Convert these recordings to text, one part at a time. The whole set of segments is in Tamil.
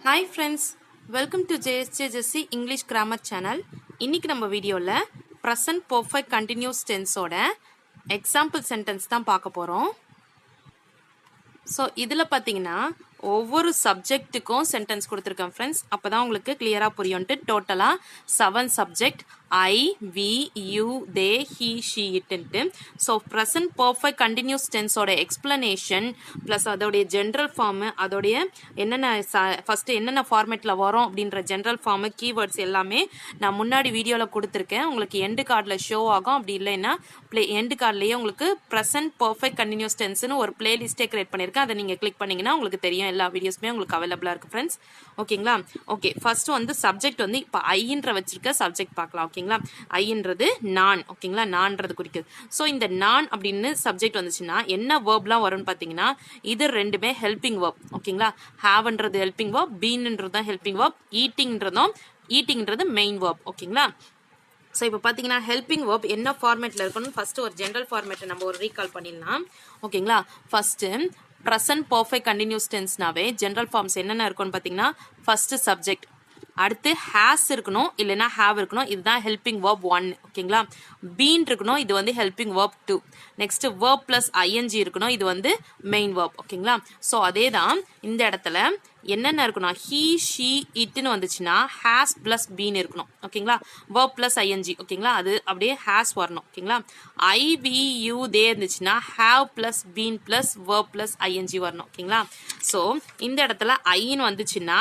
Hi friends, welcome to JSJ English Grammar Channel. இன்னைக்கு நம்ம வீடியோல present perfect continuous tense ஓட example sentence தான் பார்க்க போறோம். ஸோ இதில் பார்த்தீங்கன்னா ஒவ்வொரு சப்ஜெக்ட்டுக்கும் சென்டென்ஸ் கொடுத்துருக்கேன் ஃப்ரெண்ட்ஸ். அப்போ தான் உங்களுக்கு கிளியராக புரியும்ட்டு டோட்டலாக 7 subject I we you they he she இட்டுன்ட்டு. ஸோ ப்ரெசன்ட் பர்ஃபெக்ட் கண்டினியூஸ் டென்ஸோட எக்ஸ்பிளனேஷன் ப்ளஸ் அதோடைய ஜென்ரல் ஃபார்மு, அதோடைய என்னென்ன ஃபஸ்ட்டு என்னென்ன ஃபார்மேட்டில் வரும் அப்படின்ற ஜென்ரல் ஃபார்மு, கீவேர்ட்ஸ் எல்லாமே நான் முன்னாடி வீடியோவில் கொடுத்துருக்கேன். உங்களுக்கு எண்டு கார்டில் ஷோ ஆகும். அப்படி இல்லைன்னா எண்டு கார்ட்லேயே உங்களுக்கு ப்ரெசன்ட் பர்ஃபெக்ட் கண்டினியூஸ் டென்ஸ்னு ஒரு பிளேலிஸ்ட்டே கிரியேட் பண்ணியிருக்கேன். அதை நீங்கள் கிளிக் பண்ணிங்கன்னா உங்களுக்கு தெரியும். எல்லா வீடியோஸுமே உங்களுக்கு அவைலபிளாக இருக்குது ஃப்ரெண்ட்ஸ். ஓகேங்களா? ஓகே, ஃபர்ஸ்ட் வந்து சப்ஜெக்ட் வந்து இப்போ ஐன்ற வச்சிருக்க சப்ஜெக்ட் பார்க்கலாம். ஓகேங்களா? ஐன்றது நான். ஓகேங்களா? நான்றது குறிக்குது. ஸோ இந்த நான் அப்படின்னு சப்ஜெக்ட் வந்துச்சுன்னா என்ன வேர்ப்லாம் வரும்னு பார்த்தீங்கன்னா இது ரெண்டுமே ஹெல்பிங் வேர்ப். ஓகேங்களா? ஹேவ்ன்றது ஹெல்பிங் வேர்ப், பீன்ன்றது தான் ஹெல்பிங் வேர்ப், ஈட்டிங்ன்றது மெயின் வேர்ப். ஓகேங்களா? ஸோ இப்போ பார்த்தீங்கன்னா ஹெல்பிங் வேர்ப் என்ன ஃபார்மேட்டில் இருக்கணும், ஃபஸ்ட்டு ஒரு ஜென்ரல் ஃபார்மேட்டை நம்ம ஒரு ரீகால் பண்ணிடலாம். ஓகேங்களா? ஃபஸ்ட்டு ப்ரெசன்ட் பர்ஃபெக்ட் கண்டினியூஸ் டென்ஸ்னாவே ஜென்ரல் ஃபார்ம்ஸ் என்னென்ன இருக்கும்னு பார்த்தீங்கன்னா ஃபஸ்ட்டு சப்ஜெக்ட், அடுத்து ஹேஸ் இருக்கணும், இல்லைனா ஹேவ் இருக்கணும். இதுதான் ஹெல்பிங் வேர்ப் 1. ஓகேங்களா? பீன் இருக்கணும், இது வந்து helping verb 2. Next verb plus ING இருக்கணும், இது வந்து மெயின் வேர்ப். ஓகேங்களா? ஸோ அதே தான் இந்த இடத்துல என்னென்ன இருக்கணும், ஹீ ஷீ இட்டுன்னு வந்துச்சுன்னா ஹேஸ் ப்ளஸ் பீன் இருக்கணும். ஓகேங்களா? Verb plus ING. ஓகேங்களா? அது அப்படியே ஹேஸ் வரணும். ஓகேங்களா? ஐ வி யூ தே இருந்துச்சுன்னா have plus been plus verb plus ING வரணும். ஓகேங்களா? ஸோ இந்த இடத்துல ஐன்னு வந்துச்சுன்னா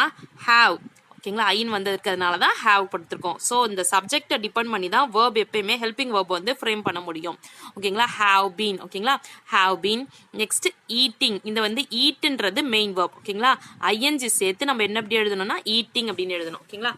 ஹேவ். ஓகேங்களா? ஐன் வந்திருக்கிறதுனால தான் ஹேவ் கொடுத்துருக்கோம். ஸோ இந்த சப்ஜெக்டை டிபெண்ட் பண்ணி தான் வேர்ப் எப்பயுமே ஹெல்பிங் வேர்ப் வந்து ஃப்ரேம் பண்ண முடியும். ஓகேங்களா? Have been. ஓகேங்களா? Have been. Next eating. இந்த வந்து ஈட்டுன்றது மெயின் வேர்ப். ஓகேங்களா? ஐஎன்ஜி சேர்த்து நம்ம என்ன எப்படி எழுதணும்னா ஈட்டிங் அப்படின்னு எழுதணும். ஓகேங்களா?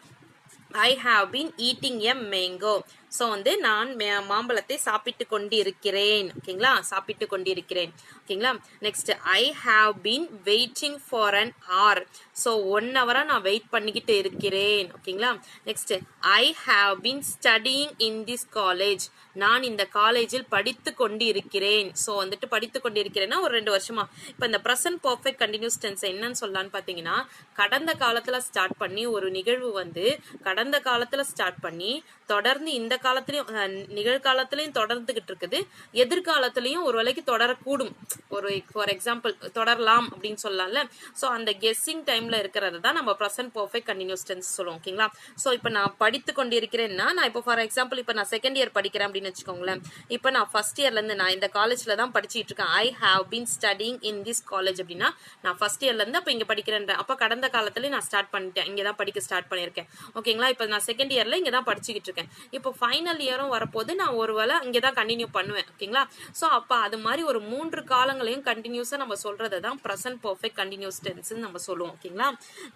I have been eating a mango. So வந்து நான் மாம்பழத்தை சாப்பிட்டு கொண்டிருக்கிறேன். ஓகேங்களா? சாப்பிட்டு கொண்டிருக்கிறேன். ஓகேங்களா? Next I have been waiting for an hour. So 1 ஹவரா நான் வெயிட் பண்ணிக்கிட்டு இருக்கிறேன். ஓகேங்களா? Next I have been studying in this college. நான் இந்த காலேஜில் படித்து கொண்டு இருக்கிறேன். ஸோ வந்துட்டு படித்து கொண்டு இருக்கிறேன்னா ஒரு 2 வருஷமா. இப்போ இந்த ப்ரெசன்ட் பர்ஃபெக்ட் கண்டினியூஸ் டென்ஸ் என்னன்னு சொல்லலான்னு பார்த்தீங்கன்னா கடந்த காலத்தில் ஸ்டார்ட் பண்ணி ஒரு நிகழ்வு வந்து கடந்த காலத்தில் ஸ்டார்ட் பண்ணி தொடர்ந்து இந்த காலத்திலையும் நிகழ்காலத்திலையும் தொடர்ந்துகிட்டு இருக்குது, எதிர்காலத்திலையும் ஒரு வேளைக்கு தொடரக்கூடும். ஒரு ஃபார் எக்ஸாம்பிள் தொடரலாம் அப்படின்னு சொல்லலாம்ல. ஸோ அந்த கெஸ்ஸிங் டைம்ல இருக்கிறது தான் நம்ம ப்ரெசன்ட் பர்ஃபெக்ட் கண்டினியூஸ் டென்ஸ் சொல்லுவோம். ஓகேங்களா? ஸோ இப்போ நான் படித்து கொண்டிருக்கிறேன்னா நான் இப்போ ஃபார் எக்ஸாம்பிள் இப்போ நான் செகண்ட் இயர் படிக்கிறேன் அப்படின்னு வச்சுக்கோங்களேன். இப்போ நான் ஃபர்ஸ்ட் இயர்லேருந்து நான் இந்த காலேஜில் தான் படிச்சுட்டு இருக்கேன். ஐ have been studying in this college அப்படின்னா நான் ஃபர்ஸ்ட் இயர்லேருந்து அப்போ இங்கே படிக்கிறேன். அப்போ கடந்த காலத்துல நான் ஸ்டார்ட் பண்ணிட்டேன், இங்கே தான் படிக்க ஸ்டார்ட் பண்ணியிருக்கேன். ஓகேங்களா? இப்போ நான் செகண்ட் இயர்ல இங்கே தான் படிச்சுக்கிட்டு இருக்கேன். இப்போ ஃபைனல் இயரும் வரப்போது நான் ஒரு வேளை இங்கே தான் கண்டினியூ பண்ணுவேன். ஓகேங்களா? ஸோ அப்போ அது மாதிரி ஒரு 3 காலங்களையும் கண்டினியூஸாக நம்ம சொல்றது தான் ப்ரெசன்ட் பர்ஃபெக்ட் கண்டினியூஸ் டென்ஸ் நம்ம சொல்லுவோம். ஓகேங்களா?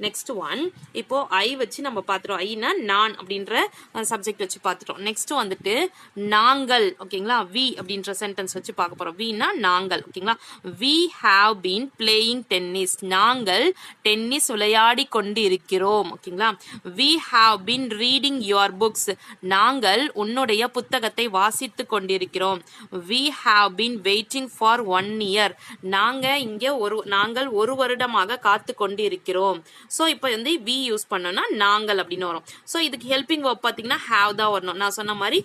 நெக்ஸ்ட் ஒன் இப்போ ஐ வச்சு நம்ம பார்த்துட்டோம். ஐனா நான் அப்படின்ற சப்ஜெக்ட் வச்சு பார்த்துட்டோம். நெக்ஸ்ட் வந்துட்டு நாங்கள். ஓகேங்களா? வி அப்படின்ற சென்டென்ஸ் வச்சு பார்க்க போறோம். வினா நாங்கள். ஓகேங்களா? We have been playing tennis. நாங்கள் டென்னிஸ் விளையாடி கொண்டு இருக்கிறோம். ஓகேங்களா? We have been reading your books. நாங்கள் உன்னுடைய புத்தகத்தை வாசித்து கொண்டிருக்கிறோம். we have been waiting for 1 year. நாங்கள் ஒரு வருடமாக காத்து கொண்டிருக்கிறோம். ஸோ இப்போ வந்து we யூஸ் பண்ணோம்னா நாங்கள் அப்படின்னு வரும். ஸோ இதுக்கு ஹெல்பிங் வேர்ப் பார்த்தீங்கன்னா have தான் வரணும். நான் சொன்ன மாதிரி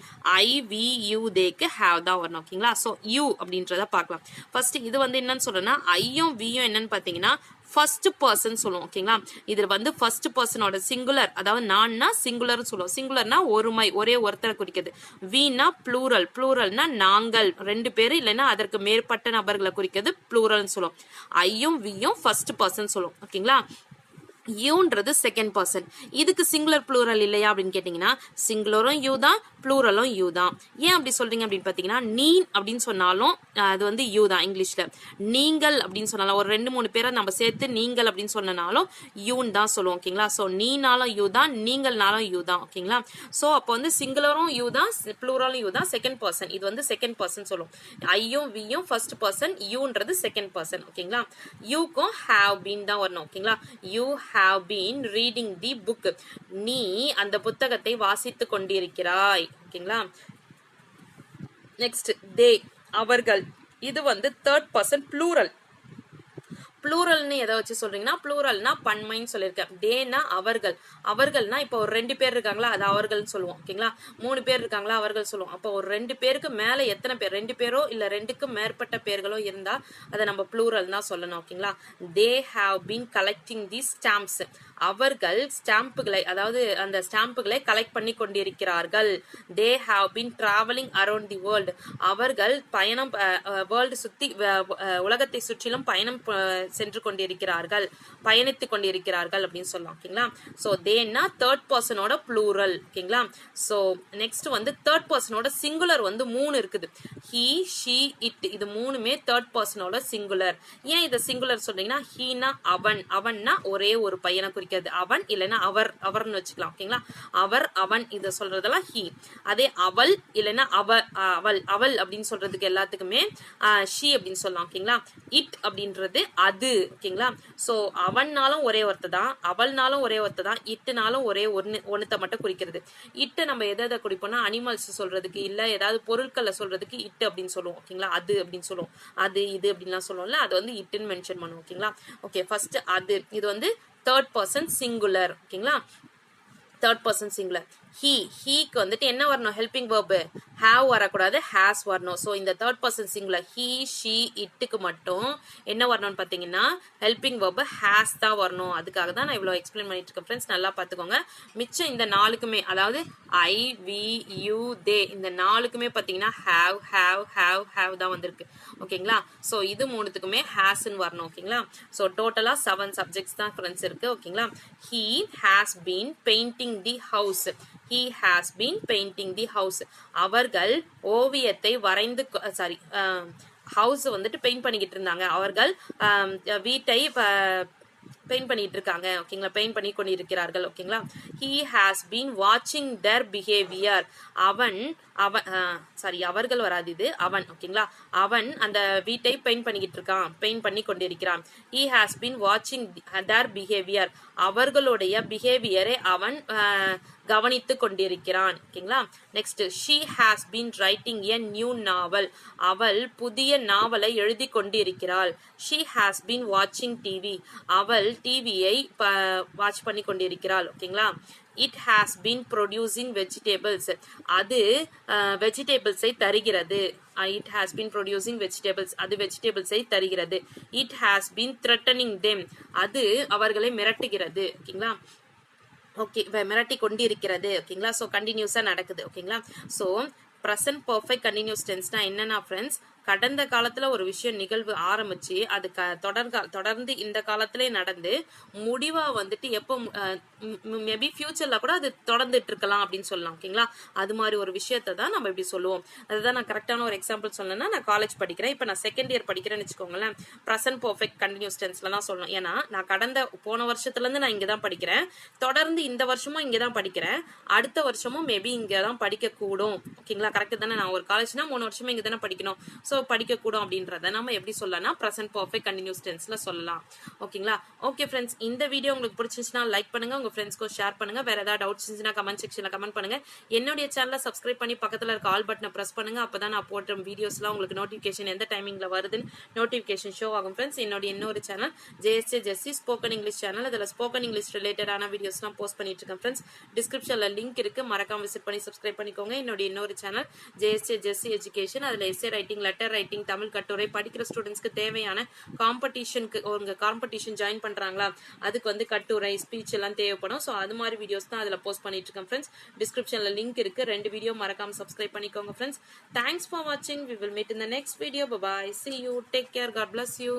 ஐ வி யூ தேக்கு have தான் வரணும். ஓகேங்களா? ஸோ யூ அப்படின்றத பார்க்கலாம். ஃபர்ஸ்ட் இது வந்து என்னன்னு சொல்றேன்னா ஐயும் வியும் என்னன்னு பார்த்தீங்கன்னா ஃபர்ஸ்ட் பர்சன் சொல்லுவோம். ஓகேங்களா? இதுல வந்து ஃபர்ஸ்ட் பர்சனோட சிங்குலர், அதாவது நான்னா சிங்குலர்னு சொல்லுவோம். சிங்குலர்னா ஒருமை, ஒரே ஒருத்தரை குறிக்கிறது. வீனா ப்ளூரல், ப்ளூரல்னா நாங்கள் 2 பேர் இல்லைன்னா அதற்கு மேற்பட்ட நபர்களை குறிக்கிறது ப்ளூரல்னு சொல்லுவோம். ஐயும் வியும் ஃபர்ஸ்ட் பர்சன் சொல்லுவோம். ஓகேங்களா? யூன்றது செகண்ட் பர்சன். இதுக்கு சிங்குலர் ப்ளூரல் இல்லையா அப்படின்னு கேட்டிங்கன்னா சிங்குலரும் யூ தான், ப்ளூரலும் யூ தான். ஏன் அப்படி சொல்றீங்க அப்படின்னு பார்த்தீங்கன்னா நீ அப்படின்னு சொன்னாலும் அது வந்து யூ தான் இங்கிலீஷ்ல. நீங்கள் அப்படின்னு சொன்னாலும் ஒரு 2-3 பேரை நம்ம சேர்த்து நீங்கள் அப்படின்னு சொன்னாலும் யூன்னு தான் சொல்லுவோம். ஓகேங்களா? ஸோ நீனாலும் யூ தான், நீங்கள்னாலும் யூ தான். ஓகேங்களா? ஸோ அப்போ வந்து சிங்குலரும் யூ தான், ப்ளூரலும் யூ தான், செகண்ட் பர்சன். இது வந்து செகண்ட் பர்சன் சொல்லுவோம். ஐயும் வியும் ஃபர்ஸ்ட் பர்சன், யூன்றது செகண்ட் பர்சன். ஓகேங்களா? யூக்கும் ஹாவ் பீன் தான் வரணும். ஓகேங்களா? You have been reading the book. நீ அந்த புத்தகத்தை வாசித்து கொண்டிருக்கிறாய். ஓகேங்களா? நெக்ஸ்ட் தே அவர்கள். இது வந்து தேர்ட் பர்சன் ப்ளூரல். ப்ளூரல்னு எதை வச்சு சொல்றீங்கன்னா ப்ளூரல்னா பன்மைன்னு சொல்லியிருக்கேன். தேனா அவர்கள், அவர்கள்னா இப்போ ஒரு 2 பேர் இருக்காங்களா அது அவர்கள்னு சொல்லுவோம். ஓகேங்களா, 3 பேர் இருக்காங்களா அவர்கள் சொல்லுவோம். அப்போ ஒரு 2 பேருக்கு மேல எத்தனை பேர், 2 பேரோ இல்ல 2க்கும் மேற்பட்ட பேர்களோ இருந்தா அதை நம்ம ப்ளூரல் தான் சொல்லணும். ஓகேங்களா, they have been collecting the stamps, அவர்கள் ஸ்டாம்புகளை, அதாவது அந்த ஸ்டாம்புகளை கலெக்ட் பண்ணி கொண்டிருக்கிறார்கள். They have been travelling around the world, அவர்கள் பயணம் வேர்ல்டு சுத்தி உலகத்தை சுற்றிலும் பயணம் சென்று கொண்டிருக்கிறார்கள், பயணித்து கொண்டிருக்கிறார்கள் அப்படின்னு சொல்லலாம். ஓகேங்களா, ஸோ தேன்னா தேர்ட் பர்சனோட ப்ளூரல். ஓகேங்களா, ஸோ நெக்ஸ்ட் வந்து தேர்ட் பர்சனோட சிங்குலர் வந்து 3 இருக்குது. ஹீ, ஷீ, இட், இது 3மே தேர்ட் பர்சனோட சிங்குலர். ஏன் இதை சிங்குலர் சொல்றீங்கன்னா, ஹீனா அவன், அவன்னா ஒரே ஒரு பையனை குறிக்கிறது அவன், இல்லைன்னா அவர், அவர்னு வச்சுக்கலாம். ஓகேங்களா, அவர் அவன் இதை சொல்றதெல்லாம் ஹீ. அதே அவள் இல்லைன்னா அவள், அவள் அப்படின்னு சொல்றதுக்கு எல்லாத்துக்குமே ஷீ அப்படின்னு சொல்லலாம். ஓகேங்களா, இட் அப்படின்றது அது. ஓகேங்களா, ஸோ அவன்னாலும் ஒரே ஒருத்த தான், அவள்னாலும் ஒரே ஒருத்த தான், இட்டுனாலும் ஒரே ஒன்னுத்த மட்டும் குறிக்கிறது. இட்டு நம்ம எதை குறிப்போம்னா அனிமல்ஸ் சொல்றதுக்கு இல்ல ஏதாவது பொருட்களை சொல்றதுக்கு இட்டு அப்படின்னு சொல்லுவோம். ஓகேங்களா, அது அப்படின்னு சொல்லுவோம். அது இது அப்படின்லாம் சொல்லுவோம்ல, அது வந்து இட்டுன்னு மென்ஷன் பண்ணுவோம். ஓகேங்களா, ஓகே, ஃபர்ஸ்ட் அது, இது வந்து தேர்ட் பர்சன் சிங்குலர். ஓகேங்களா, தேர்ட் பர்சன் சிங்குலர். ஹீக்கு வந்துட்டு என்ன வரணும், ஹெல்பிங் வெர்ப், ஹாவ் வரக்கூடாது, ஹேஸ் வரணும். ஸோ இந்த third person singular he, she, இட்டுக்கு மட்டும் என்ன வரணும்னு பார்த்தீங்கன்னா ஹெல்பிங் வெர்ப் ஹேஸ் தான் வரணும். அதுக்காக தான் நான் இவ்வளோ எக்ஸ்பிளைன் பண்ணிட்டு இருக்கேன் ஃப்ரெண்ட்ஸ், நல்லா பார்த்துக்கோங்க. மிச்சம் இந்த 4க்குமே, அதாவது ஐ, வி, யூ, தே, இந்த 4க்குமே பார்த்தீங்கன்னா ஹேவ் தான் வந்திருக்கு. ஓகேங்களா, ஸோ இது 3த்துக்குமே ஹேஸ்ன்னு வரணும். ஓகேங்களா, ஸோ டோட்டலாக 7 சப்ஜெக்ட்ஸ் தான் ஃப்ரெண்ட்ஸ் இருக்கு. ஓகேங்களா, he has been painting the house, he has been painting the house, அவர்கள் ஓவியத்தை வரைந்து, சாரி ஹவுஸ் வந்துட்டு பெயிண்ட் பண்ணிக்கிட்டு இருந்தாங்க, அவர்கள் வீட்டை பெயிண்ட் பண்ணிட்டு இருக்காங்க. ஓகேங்களா, பெயிண்ட் பண்ணி கொண்டு இருக்கிறார்கள். ஓகேங்களா, he has been watching their behavior, அவர்கள் வராது, இது அவன். ஓகேங்களா, அவன் அந்த வீட்டை பெயிண்ட் பண்ணிக்கிட்டு இருக்கான், பெயிண்ட் பண்ணி கொண்டிருக்கிறான். he has been watching their behavior, அவர்களுடைய பிஹேவியரை அவன் கவனித்து கொண்டிருக்கிறான். ஓகேங்களா, next she has been writing a new novel, அவள் புதிய நாவலை எழுதி கொண்டிருக்கிறாள். she has been watching TV, அவள் டிவியை வாட்ச் பண்ணி கொண்டிருக்கிறாள். ஓகேங்களா, it has been producing vegetables, அது வெஜிடபிள்ஸை தருகிறது. it has been producing vegetables, அது வெஜிடபிள்ஸை தருகிறது. it has been threatening them, அது அவர்களை மிரட்டுகிறது. ஓகேங்களா, ஓகே, மிரட்டி கொண்டிருக்கிறது. ஓகேங்களா, ஸோ கண்டினியூஸா நடக்குது. ஓகேங்களா, ஸோ ப்ரெசன்ட் பர்ஃபெக்ட் கண்டினியூஸ் டென்ஸ்னா என்னன்னா ஃப்ரெண்ட்ஸ், கடந்த காலத்துல ஒரு விஷயம் நிகழ்வு ஆரம்பிச்சு அது தொடர்ந்து இந்த காலத்திலே நடந்து முடிவா வந்துட்டு எப்போ மேபி ஃபியூச்சர்ல கூட அது தொடர்ந்துட்டு இருக்கலாம் அப்படின்னு சொல்லலாம். ஓகேங்களா, அது மாதிரி ஒரு விஷயத்தை தான் நம்ம இப்படி சொல்லுவோம். அதுதான் நான் கரெக்டான ஒரு எக்ஸாம்பிள் சொன்னேன்னா, நான் காலேஜ் படிக்கிறேன், இப்போ நான் செகண்ட் இயர் படிக்கிறேன்னு வச்சுக்கோங்களேன், ப்ரெசன்ட் பர்ஃபெக்ட் கண்டினியூஸ் டென்ஸ்ல தான் சொல்லணும். ஏன்னா நான் போன வருஷத்துல இருந்து நான் இங்கதான் படிக்கிறேன், தொடர்ந்து இந்த வருஷமும் இங்கதான் படிக்கிறேன், அடுத்த வருஷமும் மேபி இங்கதான் படிக்க கூடும். ஓகேங்களா, கரெக்ட் தானே, நான் ஒரு காலேஜ்னா 3 வருஷமும் இங்க தானே படிக்கணும், ஸோ படிக்கக்கூடும் அப்படின்றத நம்ம எப்படி சொல்லலாம், ப்ரெசன்ட் பர்ஃபெக்ட் கண்டினியூஸ் டென்ஸ்ல சொல்லலாம். ஓகேங்களா, ஓகே ஃப்ரெண்ட்ஸ், இந்த வீடியோ உங்களுக்கு பிடிச்சிருந்துச்சுன்னா லைக் பண்ணுங்க, உங்க ஃப்ரெண்ட்ஸ்க்கு ஷேர் பண்ணுங்க. வேற ஏதாவது டவுட்ஸ் இருந்துச்சுன்னா கமெண்ட் செக்ஷன்ல கமெண்ட் பண்ணுங்க. என்னுடைய சேனலை சப்ஸ்கிரைப் பண்ணி பக்கத்துல இருக்க ஆல் பட்டனை பிரஸ் பண்ணுங்க, அப்பதான் நான் போடுற வீடியோஸ்லாம் உங்களுக்கு நோட்டிபிகேஷன் எந்த டைமிங்ல வருதுன்னு நோட்டிபிகேஷன் ஷோ ஆகும். ஃப்ரெண்ட்ஸ், என்னுடைய இன்னொரு சேனல் JSJ ஜெஸ்ஸி ஸ்போக்கன் இங்கிலீஷ் சேனல், அதில் ஸ்போக்கன் இங்கிலீஷ் ரிலேட்டடான வீடியோஸ்லாம் போஸ்ட் பண்ணிட்டு இருக்கேன். ஃப்ரெண்ட்ஸ், டிஸ்கிரிப்ஷன்ல லிங்க் இருக்கு, மறக்காம விசிட் பண்ணி சப்ஸ்கிரைப் பண்ணிக்கோங்க. என்னுடைய இன்னொரு சேனல் JSJ ஜெஸ்ஸி எஜுகேஷன், அதுல S A writing, letter writing, Tamil கட்டுரை, படிக்கிற ஸ்டூடெண்ட்ஸ்க்கு தேவையான காம்படிஷனுக்கு உங்க காம்படிஷன் ஜாயின் பண்றாங்களா, அதுக்கு வந்து கட்டுரை, ஸ்பீச் எல்லாம் தேவைப்படும். ஸோ அது மாதிரி வீடியோஸ் தான் அதில் போஸ்ட் பண்ணிட்டு இருக்கேன். ஃப்ரெண்ட்ஸ், டிஸ்கிரிப்ஷன்ல லிங்க் இருக்கு, 2 வீடியோ மறக்காம சப்ஸ்கிரைப் பண்ணிக்கோங்க. ஃப்ரெண்ட்ஸ், தேங்க்ஸ் ஃபார் வாட்சிங். We will meet in the next video. Bye bye. See you. Take care. God bless you.